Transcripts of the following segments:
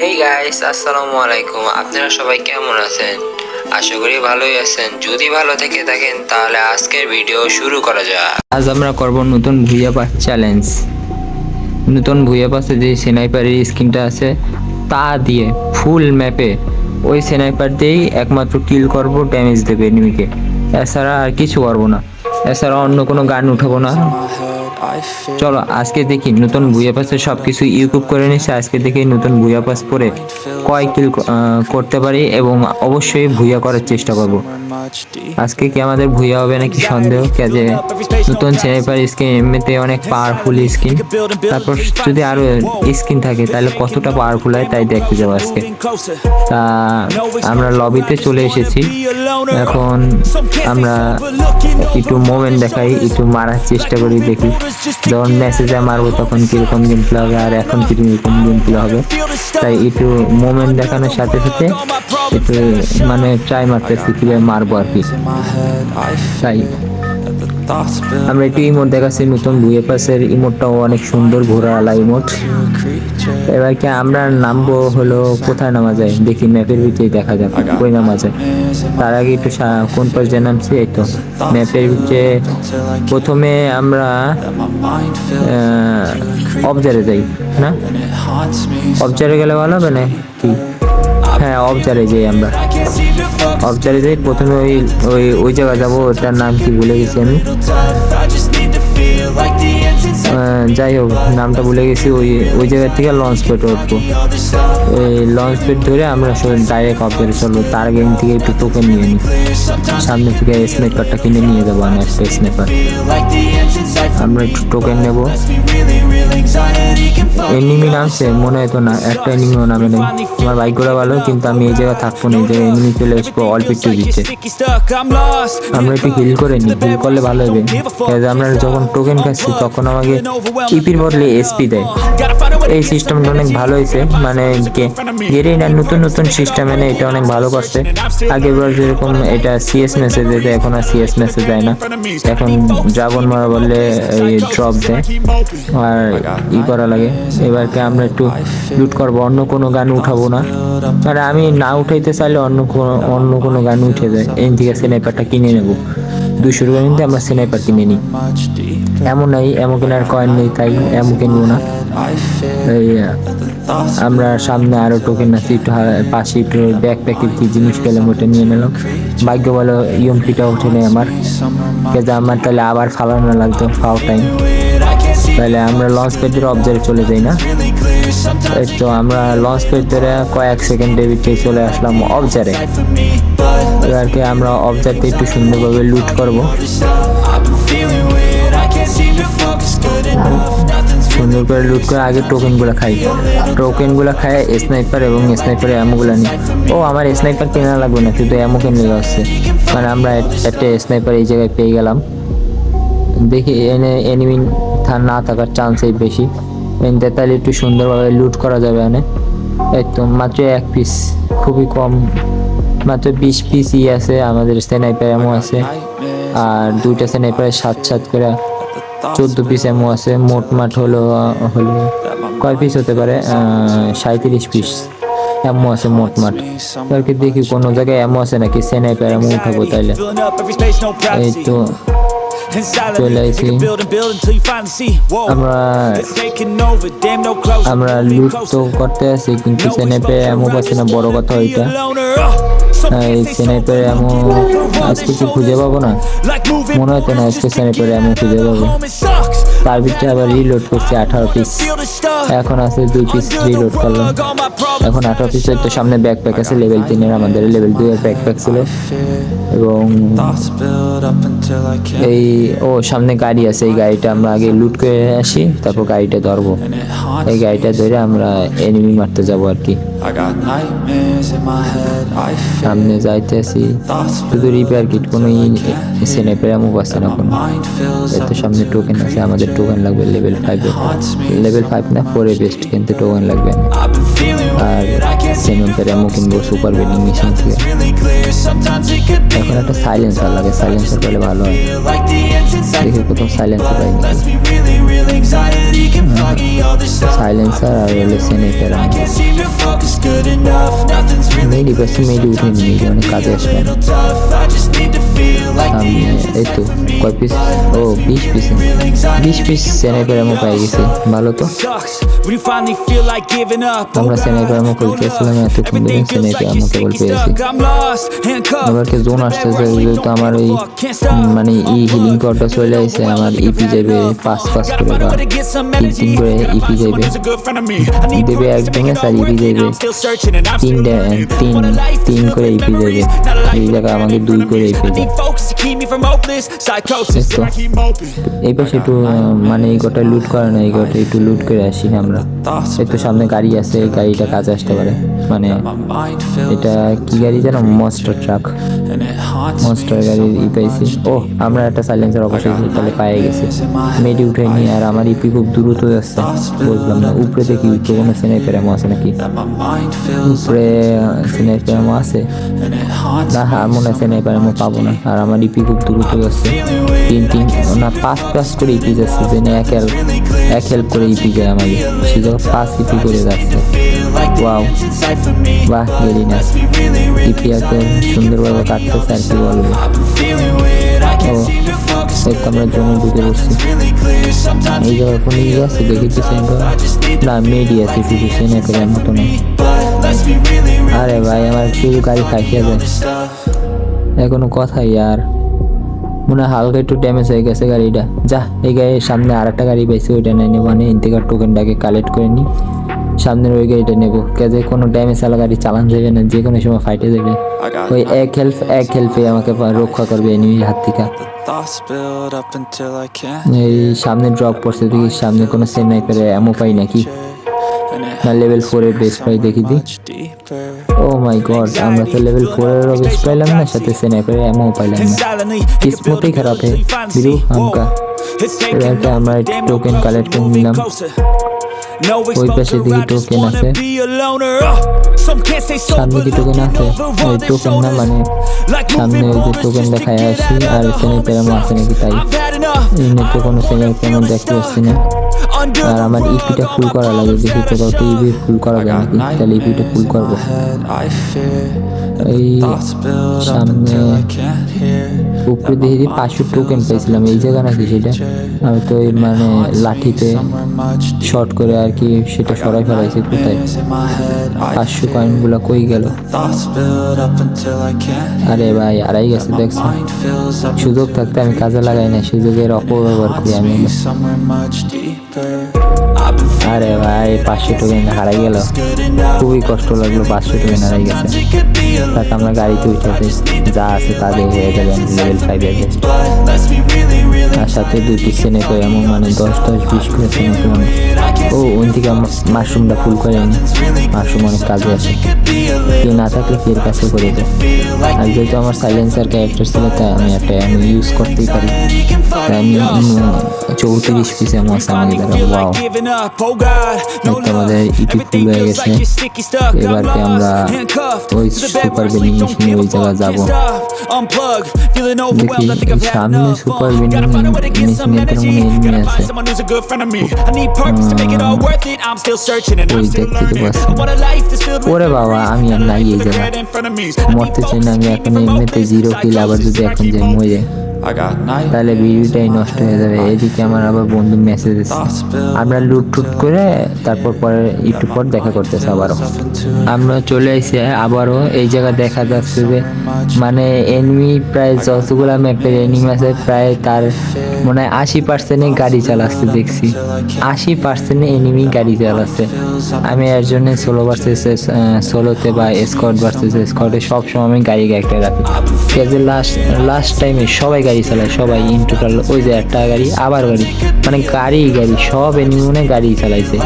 Hey guys, আসসালামু আলাইকুম। আপনারা সবাই কেমন আছেন? আশা করি ভালোই আছেন। যদি ভালো থেকে থাকেন তাহলে আজকের ভিডিও শুরু করা যাক। আজ আমরা করব নতুন ভুইয়া পাস চ্যালেঞ্জ। নতুন ভুইয়া পাসে যে স্নাইপারের স্কিনটা আছে তা দিয়ে ফুল ম্যাপে ওই স্নাইপার দিয়েই একমাত্র কিল করব, ড্যামেজ দেবে এনিমিকে। এছাড়া আর কিছু করব না। এছাড়া অন্য কোনো গান উঠাবো না। চলো আজকে দেখি নতুন ভুইয়া পাসের সব কিছু ইউকুব করে নিচ্ছে। আজকে দেখি নতুন ভুইয়া পাস পরে কয় কিল করতে পারি এবং অবশ্যই ভুইয়া করার চেষ্টা করব। আজকে কি আমাদের ভুইয়া হবে নাকি সন্দেহ, কাজে নতুন স্নাইপার স্কিন এমনিতে অনেক পাওয়ারফুল স্কিন। তারপর যদি আরো স্কিন থাকে তাহলে কতটা পাওয়ারফুল হয় তাই দেখতে যাবো আজকে। তা আমরা লবিতে চলে এসেছি। এখন আমরা একটু মোমেন্ট দেখাই, একটু মারার চেষ্টা করি, দেখি যখন মেসেজে মারবো তখন কিরকম গেম প্লে হবে আর এখন কিরকম গেম প্লে হবে। তাই একটু মোমেন্ট দেখানোর সাথে সাথে একটু মানে ট্রাই মারতেছি কিভাবে মারবো আর কি। তাই আমরা একটু ইমোট দেখাচ্ছি। নতুন ভুইয়া পাসের ইমোটটাও অনেক সুন্দর, ঘোড়াওয়ালা ইমোট। এবার কি আমরা নামবো হলো কোথায় নামা যায় দেখি, ম্যাপের ভিতরে দেখা যাক কই নামা যায়। তার আগে একটু কোন পর্যায়ে নামছি, এই তো ম্যাপের ভিতরে প্রথমে আমরা অবজারে যাই না, অবজারে গেলে ভালো হবে না কি? হ্যাঁ অবজারে যাই, আমরা অবজারে যাই। প্রথমে ওই ওই ওই জায়গায় যাবো, ওটার নাম কি ভুলে গেছি আমি। যাই হোক নামটা ভুলে গেছি। ওই ওই জায়গা থেকে লঞ্চ প্যাড উঠবো। ওই লঞ্চ প্যাড ধরে আমরা ডাইরেক্ট অবজারে চলবো। তার গেম থেকে একটু টোকেন নিয়ে নিই। সামনে থেকে স্নাইপারটা কিনে নিয়ে যাবো, আমি একটা স্নাইপার। আমরা একটু টোকেন নেবো। এনিমি নামছে মনে হয় তো না, একটা এনিমিও নামে নেই। আমার বাইকগুলো ভালো, কিন্তু আমি এই জায়গায় থাকবো না। এই জায়গায় এনিমি চলে আসবো, অল্প একটু দিচ্ছে। আমরা একটু হিল করে নিই, হিল করলে ভালো হবে। আমরা যখন টোকেন খাচ্ছি তখন আমাকে ইপির বদলে এসপি দেয়। এই সিস্টেমটা অনেক ভালো হয়েছে, মানে গেরিনার নতুন নতুন সিস্টেম এনে এটা অনেক ভালো করছে। আগেরবার যেরকম এটা সিএস মেসেজ দিত, এখন আর সিএস মেসেজ দেয় না। এখন ড্রাগন মারা বললে ড্রপ দেয় আর ই করা লাগে। এবারকে আমরা একটু লুট করবো, অন্য কোনো গান উঠাবো না। মানে আমি না উঠাইতে চাইলে অন্য কোনো গান উঠে যায়। এই থেকে স্নাইপারটা কিনে নেবো 200 টাকা নিতে, আমরা স্নাইপার কিনে নিই। এমন নাই, এমন কেনার কয়েন নেই তাই এমন কিনবো না। এই আমরা সামনে আরো টোকেন আছে, একটু পাশে একটু ব্যাকপ্যাকের কি জিনিস পেলাম ওটা নিয়ে নিলাম। ভাগ্য বলো ইএমপিটা উঠে নেই আমার, কিন্তু আমার তাহলে আবার ফালানো লাগতো ফাও টাইম। তাহলে আমরা লঞ্চ প্যাড ধরে অবজারে চলে যাই না। এই তো আমরা লঞ্চ প্যাড ধরে কয়েক সেকেন্ডের ভিতরে চলে আসলাম অবজারে। আর কি আমরা অবজারতে একটু সুন্দরভাবে লুট করবো। সুন্দর করে লুট করে আগে টোকেনগুলো খাই। টোকেনগুলো খায় স্নাইপার এবং স্নাইপারের অ্যামোগুলো নিই। ও আমার স্নাইপার কেনা লাগবে না, শুধু অ্যামো কিনলে হচ্ছে। মানে আমরা একটা স্নাইপার এই জায়গায় পেয়ে গেলাম। দেখি এনিমি না থাকার চান্সই বেশি। এনতে তাহলে একটু সুন্দরভাবে লুট করা যাবে। এনে এই তো মাত্র 1 পিস, খুবই কম, মাত্র 20 পিস আছে। আমাদের স্নাইপার অ্যামো আছে আর 2টা স্নাইপারের 7 করে 14 পিস অ্যামো আছে। মোট মাঠ হলো কয় পিস হতে পারে, 37 পিস অ্যামো আছে মোট মাঠ। তারপরে দেখি কোনো জায়গায় অ্যামো আছে নাকি, স্নাইপার অ্যামো উঠাবো তাইলে। এই তো চলে আসি আমরা লুট তো করতে আছি, কিন্তু স্নাইপার অ্যামো পাচ্ছি না, বড় কথা ওইটা। এই স্নাইপার অ্যামো আজকে কি খুঁজে পাবো না, মনে হতো না আজকে স্নাইপার অ্যামো খুঁজে পাবো। তার ভিতরে আবার রিলোড করছি 18 পিস, এখন আছে 2 পিস রিলোড করলাম। এখন 18 পিস। তো সামনে ব্যাকপ্যাক আছে লেভেল 3 এর, আমাদের লেভেল 2 এর ব্যাকপ্যাক ছিল। এবং এই সামনে গাড়ি আছে, এই গাড়িটা আমরা আগে লুট করে আসি, তারপর গাড়িটা ধরবো। এই গাড়িটা ধরে আমরা এনিমি মারতে যাবো আর কি। সামনে যাইতে আসি, শুধু রিপেয়ার কিট, কোনো স্নাইপার অ্যামো পাচ্ছে না কোনো। এত সামনে টোকেন আছে, আমাদের টোকেন লাগবে লেভেল 5 লেভেল 5 না 4 এ বেস্ট, কিন্তু টোকেন লাগবে। আর স্নাইপার অ্যামো কিনবো সুপার বেডিং মেশিন থেকে। এখন একটা সাইলেন্সার লাগে, সাইলেন্সার পেলে ভালো হয়। দেখি কোথাও সাইলেন্সার পাই নাকি। সাইলেন্সার আর হলো স্নাইপার। মেডি পাচ্ছি, মেডি উঠে নিয়ে অনেক কাজে আসবে। আমি এই তো কয় পিস, ও 20 পিস স্নাইপার এমন পেয়ে গেছি, ভালো তো। আমরা স্নাইপার এমন করতেছিলাম এতক্ষণ ধরে, স্নাইপার এমন কেবল পেয়েছি। এবার কি জোন আসতেছে, যেহেতু আমার ওই মানে হিলিং পাওয়ারটা চলে আসছে, আমার ইপি যাবে 5 করে বা 3 করে ইপি যাবে, দেবে একদমে, আর ইপি যাবে 3 করে ইপি যাবে। এই জায়গায় আমাকে 2 করে ইপি যায়। এই পাশে একটু মানে এই গোটা লুট করে না, এই গোটা একটু লুট করে আসি আমরা। একটু সামনে গাড়ি আছে, এই গাড়িটা কাজে আসতে পারে। মানে এটা কি গাড়ি জানো, মনস্টার ট্রাক, মনস্টার গাড়ির ই পাইছি। ও আমরা একটা সাইলেন্সার অবশ্যই তাহলে পেয়ে গেছি। মেডি উঠে নি, আর আমার ইপি খুব দ্রুত যাচ্ছে, বুঝলাম না। উপরে দেখি কোনো স্নাইপার এমন আছে নাকি, উপরে স্নাইপার এমন আছে না? হ্যাঁ মনে হয় স্নাইপার এমন পাবো না। আর আমার ইপি খুব দ্রুত যাচ্ছে, 3 না 5 করে ইপি যাচ্ছে, যে এক হেল্প করে ইপি যায় আমাকে, সে জায়গায় 5 ইপি করে যাচ্ছে। ওয়াও, বাহ গেলি না, ইপি এত সুন্দরভাবে কাটতেছে আর কি বলবো। ও আমরা জমি ঢুকে পড়ছি, এই জায়গায় কোনো ইয়ে আছে দেখি কিছু না, মেডি আছে শুধু, সেনে করে মতো না। আরে ভাই আমার শুধু গাড়ি খাইয়ে যায়, এখনো কথাই। আর মনে হয় হালকা একটু ড্যামেজ হয়ে গেছে গাড়িটা। যা, এই গাড়ির সামনে আর একটা গাড়ি পাইছি, ওইটা নিয়ে নেবো। মানে ইন্তেকার টোকেনটাকে কালেক্ট করে নিই, সামনের ওই গাড়িটা নেবো। কাজে কোনো ড্যামেজ আলা গাড়ি চালান যাবে না, যে কোনো সময় ফাইটে যাবে। ওই এক হেল্পে আমাকে রক্ষা করবে এনিমির হাত থেকে। এই সামনে ড্রপ পড়ছে, দেখি সামনে কোনো স্নাইপারে এমন পাই নাকি, না লেভেল 4 এর বেস্ট পাই দেখি দি। ও মাই গড, আমরা তো লেভেল 4 এর বেস্ট পাইলাম না, সাথে স্নাইপারে এমন পাইলাম না, কিসমতই খারাপ হে বিরু আমকা। এবার আমরা টোকেন কালেক্ট করে নিলাম। ওই পাশে দিকে টোকেন আছে, সামনে কি টোকেন আছে? ওই টোকেন না, মানে সামনে ওই যে টোকেন দেখায় আসি। আর স্নাইপার এমন আছে নাকি, তাই এমনিতে কোনো স্নাইপার এমন দেখতে পাচ্ছি না। আর আমার ইপিটা ফুল করা লাগে, দেখি তো কাউকে ইপি ফুল করা যায় নাকি, তাহলে ইপিটা ফুল করবো। এই সামনে উপরে দেখি 500 টোকেন পেয়েছিলাম, এই জায়গা নাকি সেটা? আমি তো এই মানে লাঠিতে শর্ট করে আর কি সেটা সরাই ফেলাইছি। কোথায় 500 কয়েনগুলো কই গেল? আরে ভাই হারাই গেছে, দেখছো? সুযোগ থাকতে আমি কাজে লাগাই না, সুযোগের অপব্যবহার করি আমি। আরে ভাই 500 টোকেন হারাই গেল, খুবই কষ্ট লাগলো। 500 টোকেন হারাই গেছে। তাকে আমরা গাড়িতে উঠে যা আছে তাদের হয়ে যাবেন লেভেল 5 এর বেস্ট। আর সাথে 2 পিস স্নাইপার এমন, মানে 10-20 করে স্নাইপার। ও ওই থেকে মাশরুমটা ফুল করে নি, মাশরুম অনেক কাজে আসে, কেউ না থাকলে ফের কাছে করে দেয়। আর যেহেতু আমার সাইলেন্সার ক্যারেক্টার ছিল, তাই আমি একটা ইউজ করতেই পারি। আমি 34 পিস এমন আছে আমাদের দ্বারা। ওয়াও, আমাদের ইপি ফুল হয়ে গেছে। এবারকে আমরা ওই সুপার বেন্ডিং মেশিনে ওই জায়গা যাবো। দেখি সামনে সুপার বেন্ডিং মেশিনের মনে এনিমি আছে, ওই দেখতে তো পাচ্ছি। ওরে বাবা, আমি আর নাই এই জায়গা, মরতে চাই না আমি এখন। এমনিতে 0 কিল, আবার যদি এখন যে মরে তাহলে ভিডিওটাই নষ্ট হয়ে যাবে। এদিকে আমার আবার বন্ধু মেসেজ দিচ্ছে, আমরা লুট টুট করে তারপর পরে একটু পর দেখা করতেছে আবারও। আমরা চলে আসছি আবারও এই জায়গা। দেখা যাচ্ছে যে মানে এনিমি প্রায় যতগুলো ম্যাপের এনিমি আছে, প্রায় তার মনে হয় 80% গাড়ি চালাচ্ছে। দেখছি 80% এনিমি গাড়ি চালাচ্ছে। আমি এর জন্য সোলো ভার্সেস সোলোতে বা স্কোয়াড ভার্সেস স্কোয়াডে সবসময় আমি গাড়ি একটা রাখি। লাস্ট টাইমে সবাই গাড়ি চালায়, সবাই ইন টোটাল। ওই যে একটা গাড়ি, আবার গাড়ি, মানে গাড়ি সব এনিমি মনে গাড়ি চালাইছে।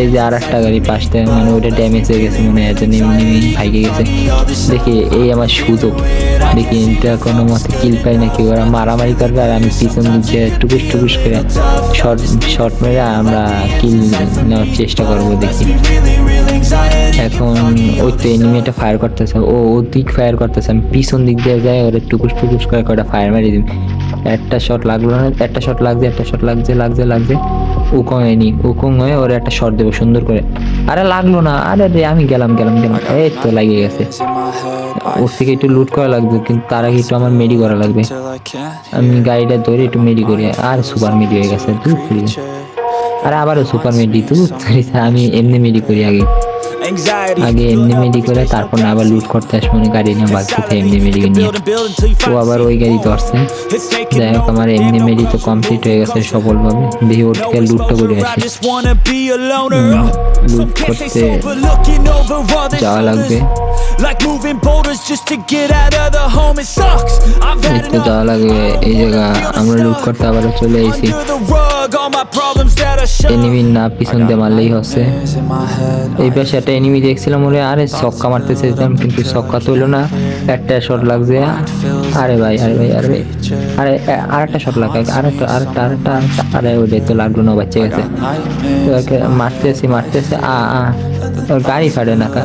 এই যে আর একটা গাড়ি পাশে, মানে ওইটা ড্যামেজ হয়ে গেছে মনে হয়, এর জন্য এমনি ভাইগে গেছে। দেখি এই আমার সুযোগ, দেখি এটা কোনো মতে কিল পাই নাকি। ওরা মারামারি করবে আর আমি পিছন দিকে টুকুস করে শর্ট মেরে আমরা কিল নেওয়ার চেষ্টা করবো। দেখি এখন ওই তো এনিমিটা ফায়ার করতেছে, ও দিক ফায়ার করতেছে, আমি পিছন দিক দিয়ে যাই ওরে টুকুস টুকুস করে কয়টা ফায়ার মারি দিই। একটা শট লাগলো না, একটা শট লাগছে, একটা শট লাগছে উকং হয়নি, উকং হয়ে ওরে একটা শট দেবো সুন্দর করে। আরে লাগলো না, আরে রে আমি গেলাম, এই তো লাগিয়ে গেছে। ওর থেকে একটু লুট করা লাগবে, কিন্তু তার আগে একটু আমার মেডি করা লাগবে। আমি গাড়িটা ধরে একটু মেডি করি, আর সুপার মেডি হয়ে গেছে। আরে আবারও সুপার মেডি, আমি এমনি মেডি করি আগে এমনি মেডি করে তারপর না আবার লুট করতে আসবো, গাড়ি নিয়ে বাগতে এমনি মেডি নিয়ে। ও আবার ওই গাড়ি ধরছে। যাই হোক আমার এমনি মেডি তো কমপ্লিট হয়ে গেছে সফলভাবে। দেখি ওর থেকে লুটটা করে আসি। লুট করতে যাওয়া লাগবে, একটু যাওয়া লাগবে এই জায়গা। আমরা লুট করতে আবার চলে এসেছি। এনিমি না পিছন দিয়ে মারলেই হচ্ছে। এই পাশে একটা এনিমি দেখছিলাম, ওরে আরে ছক্কা মারতে চাইছিলাম কিন্তু ছক্কা তো হইলো না, একটা শট লাগছে। আরে ভাই আরেকটা শট লাগে, আরেকটা আরে ওটাই তো লাগলো না, বাচ্চা গেছে। মারতেছি ওর গাড়ি ফাটে না কা,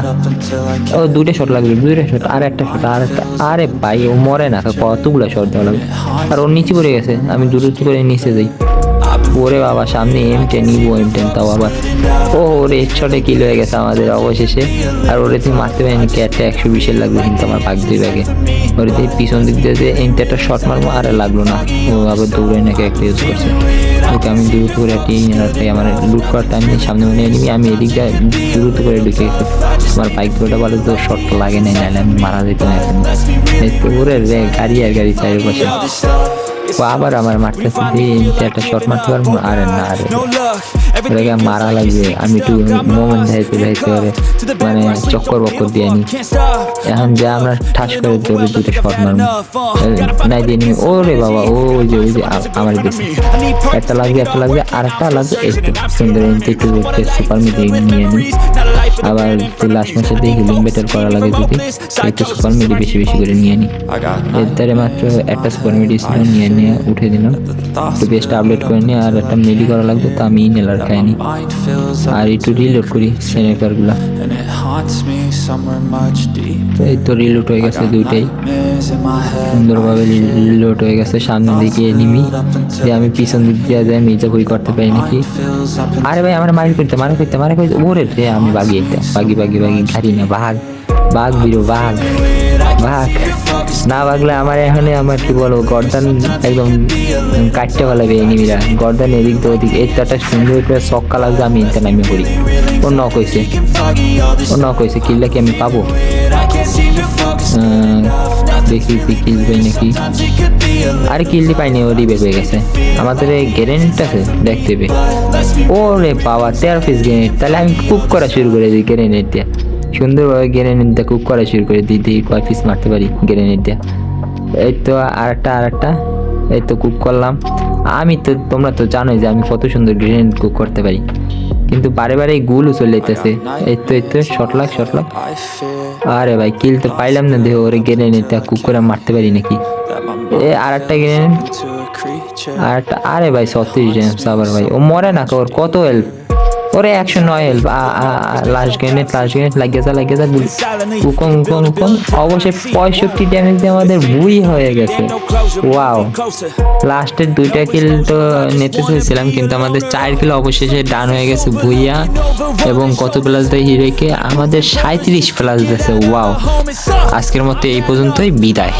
ও দুটো শট লাগবে, আরেকটা শট, আরে ভাই ও মরে না, কতগুলো শট দেওয়া লাগবে। আর ওর নিচে পড়ে গেছে, আমি দ্রুত করে নিচে যাই। ওরে বাবা সামনে M10 নিবো, M10 তাও আবার। ও ওর হেডশটে কিল হয়ে গেছে আমাদের অবশেষে। আর ওরে তুমি মারতে পারিনি, ক্যাটটা 120 লাগবে কিন্তু আমার ভাগ দুই ব্যাগে। ওরে দিয়ে পিছন দিক দিয়ে যে M10 একটা শট মারবো, আরে লাগলো না। ও আবার দৌড়ে নাকি একটা ইউজ করছে। ওকে আমি দ্রুত করে আমার লুট করার টাইম নেই, সামনে মনে নিবি। আমি এদিকটা দ্রুত করে ঢুকে গেছি। আমার বাইক দুটোটা বলে তো শটটা লাগে নাই, নাহলে আমি মারা যেত না এখন। ওরে রে গাড়ি চারিপাশে। আবার আমার মারতেছে, একটা শট মারতে পারবো, আরে না ওটাকে মারা লাগবে। আমি একটু মোমেন্ট ধাইতে ওরে মানে চক্কর বক্কর দিয়ে নি। এখন যা আমরা ঠাস করে ধরে দুটো শট মারবো, নাই দিয়ে নি। ওরে বাবা ওই যে আমার দিচ্ছে একটা লাগবে, আরেকটা লাগবে। একটু সুন্দর একটু সুপার মিড নিয়ে নি। আবার লাস্ট ম্যাচে দিয়ে হিলিং বেটার করা লাগে, যদি একটু সুপার মিডি বেশি করে নিয়ে নি। এর দ্বারা মাত্র একটা সুপার মিডি ছিল, নিয়ে উঠে দিলাম। একটু বেস্ট আপডেট করে নিয়ে আর একটা মেডি করা লাগবে, তো আমি ইনহেলার খাইনি। আর একটু রিলোড করি স্নেকার গুলা। এই তো রিলোড হয়ে গেছে দুইটাই, সুন্দরভাবে রিলোড হয়ে গেছে। সামনের দিকে এনিমি যে আমি পিছন দিক দিয়ে যাই, মির্জা বই করতে পারি নাকি। আরে ভাই আমার মারি করতে ওরে রে আমি বাগি গাড়ি না, বাঘ বিরো বাঘ না বাগলে আমার এখানে আমার কি বলবো গর্দান একদম কাটতে ফেলাবে এনিমিরা। গর্দান এদিক তো ওদিক। এই তো একটা সুন্দর করে ছক্কা লাগবে, আমি ইনতে নামে পড়ি। ও নক হয়েছে, কিলটা কি আমি পাবো? দেখি কিল পাই নাকি। আরে কিলটি পাইনি, ও রিভাইভ হয়ে গেছে। আমাদের এই গ্রেনেডটা আছে দেখতে পেয়ে। ও রে বাবা 13 পিস গ্রেনেড। তাহলে আমি কুক করা শুরু করে দিই গ্রেনেড দিয়ে। সুন্দরভাবে গ্রেনেড দিয়ে কুক করা শুরু করে দিই, কয় পিস মারতে পারি গ্রেনেড দিয়ে। এই তো আরেকটা এই তো কুক করলাম। তোমরা তো জানোই যে আমি কত সুন্দর গ্রেনেড কুক করতে পারি, কিন্তু বারে গুলও চলে যেতেছে। এই তো শট লাগ। আরে ভাই কিল তো পাইলাম না, দেহ ওরে গ্রেনেডটা কুক করে মারতে পারি নাকি। আরেকটা গ্রেনেড, আরে ভাই 36 ড্যামেজ। আবার ভাই ও মরে না, ওর কত হেল্প, ওরে 109 হেল্প। লাস্ট গ্রেনেড লাগিয়েছে উকং। অবশ্যই 65 ড্যামেজ দিয়ে আমাদের বুই হয়ে গেছে। ওয়াও, লাস্টের 2টা কিল তো নিতে চেয়েছিলাম, কিন্তু আমাদের 4 কিল অবশেষে ডান হয়ে গেছে ভুইয়া। এবং কত প্লাস দেয় হিরোকে? আমাদের 37 প্লাস দিয়েছে। ওয়াও, আজকের মতো এই পর্যন্তই, বিদায়।